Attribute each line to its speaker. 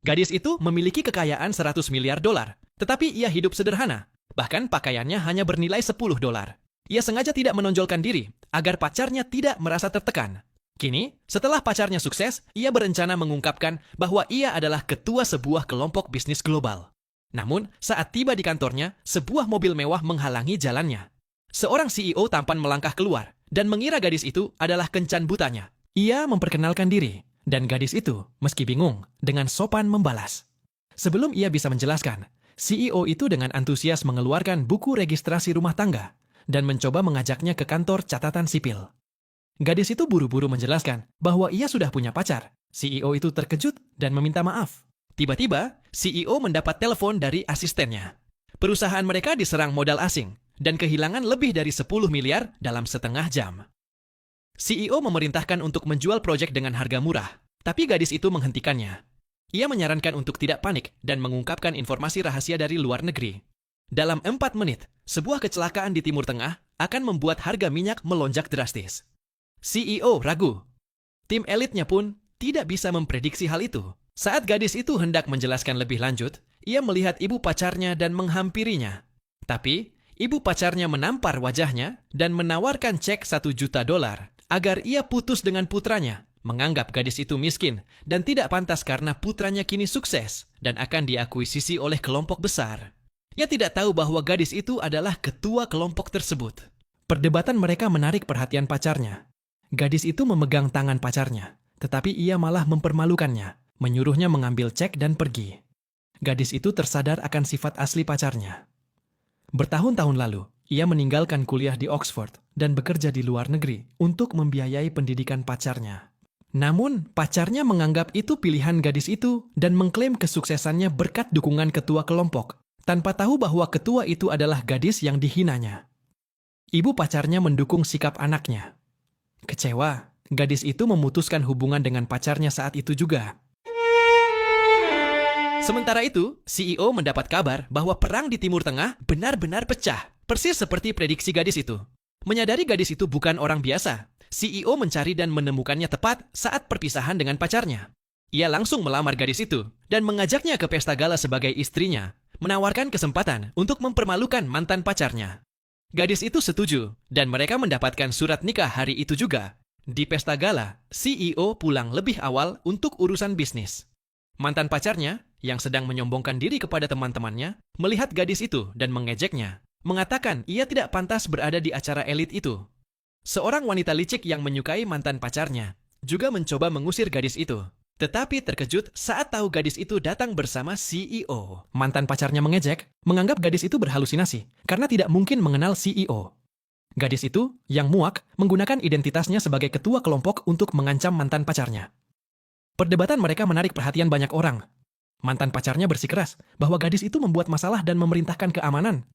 Speaker 1: Gadis itu memiliki kekayaan 100 miliar dolar, tetapi ia hidup sederhana. Bahkan pakaiannya hanya bernilai 10 dolar. Ia sengaja tidak menonjolkan diri agar pacarnya tidak merasa tertekan. Kini, setelah pacarnya sukses, ia berencana mengungkapkan bahwa ia adalah ketua sebuah kelompok bisnis global. Namun, saat tiba di kantornya, sebuah mobil mewah menghalangi jalannya. Seorang CEO tampan melangkah keluar dan mengira gadis itu adalah kencan butanya. Ia memperkenalkan diri, dan gadis itu, meski bingung, dengan sopan membalas. Sebelum ia bisa menjelaskan, CEO itu dengan antusias mengeluarkan buku registrasi rumah tangga dan mencoba mengajaknya ke kantor catatan sipil. Gadis itu buru-buru menjelaskan bahwa ia sudah punya pacar. CEO itu terkejut dan meminta maaf. Tiba-tiba, CEO mendapat telepon dari asistennya. Perusahaan mereka diserang modal asing dan kehilangan lebih dari 10 miliar dalam setengah jam. CEO memerintahkan untuk menjual proyek dengan harga murah, tapi gadis itu menghentikannya. Ia menyarankan untuk tidak panik dan mengungkapkan informasi rahasia dari luar negeri. Dalam 4 menit, sebuah kecelakaan di Timur Tengah akan membuat harga minyak melonjak drastis. CEO ragu. Tim elitnya pun tidak bisa memprediksi hal itu. Saat gadis itu hendak menjelaskan lebih lanjut, ia melihat ibu pacarnya dan menghampirinya. Tapi, ibu pacarnya menampar wajahnya dan menawarkan cek 1 juta dolar agar ia putus dengan putranya, menganggap gadis itu miskin dan tidak pantas karena putranya kini sukses dan akan diakuisisi oleh kelompok besar. Ia tidak tahu bahwa gadis itu adalah ketua kelompok tersebut. Perdebatan mereka menarik perhatian pacarnya. Gadis itu memegang tangan pacarnya, tetapi ia malah mempermalukannya, menyuruhnya mengambil cek dan pergi. Gadis itu tersadar akan sifat asli pacarnya. Bertahun-tahun lalu, ia meninggalkan kuliah di Oxford dan bekerja di luar negeri untuk membiayai pendidikan pacarnya. Namun, pacarnya menganggap itu pilihan gadis itu dan mengklaim kesuksesannya berkat dukungan ketua kelompok, tanpa tahu bahwa ketua itu adalah gadis yang dihinanya. Ibu pacarnya mendukung sikap anaknya. Kecewa, gadis itu memutuskan hubungan dengan pacarnya saat itu juga. Sementara itu, CEO mendapat kabar bahwa perang di Timur Tengah benar-benar pecah, persis seperti prediksi gadis itu. Menyadari gadis itu bukan orang biasa, CEO mencari dan menemukannya tepat saat perpisahan dengan pacarnya. Ia langsung melamar gadis itu dan mengajaknya ke pesta gala sebagai istrinya, menawarkan kesempatan untuk mempermalukan mantan pacarnya. Gadis itu setuju, dan mereka mendapatkan surat nikah hari itu juga. Di pesta gala, CEO pulang lebih awal untuk urusan bisnis. Mantan pacarnya, yang sedang menyombongkan diri kepada teman-temannya, melihat gadis itu dan mengejeknya, mengatakan ia tidak pantas berada di acara elit itu. Seorang wanita licik yang menyukai mantan pacarnya juga mencoba mengusir gadis itu, tetapi terkejut saat tahu gadis itu datang bersama CEO. Mantan pacarnya mengejek, menganggap gadis itu berhalusinasi karena tidak mungkin mengenal CEO. Gadis itu, yang muak, menggunakan identitasnya sebagai ketua kelompok untuk mengancam mantan pacarnya. Perdebatan mereka menarik perhatian banyak orang. Mantan pacarnya bersikeras bahwa gadis itu membuat masalah dan memerintahkan keamanan,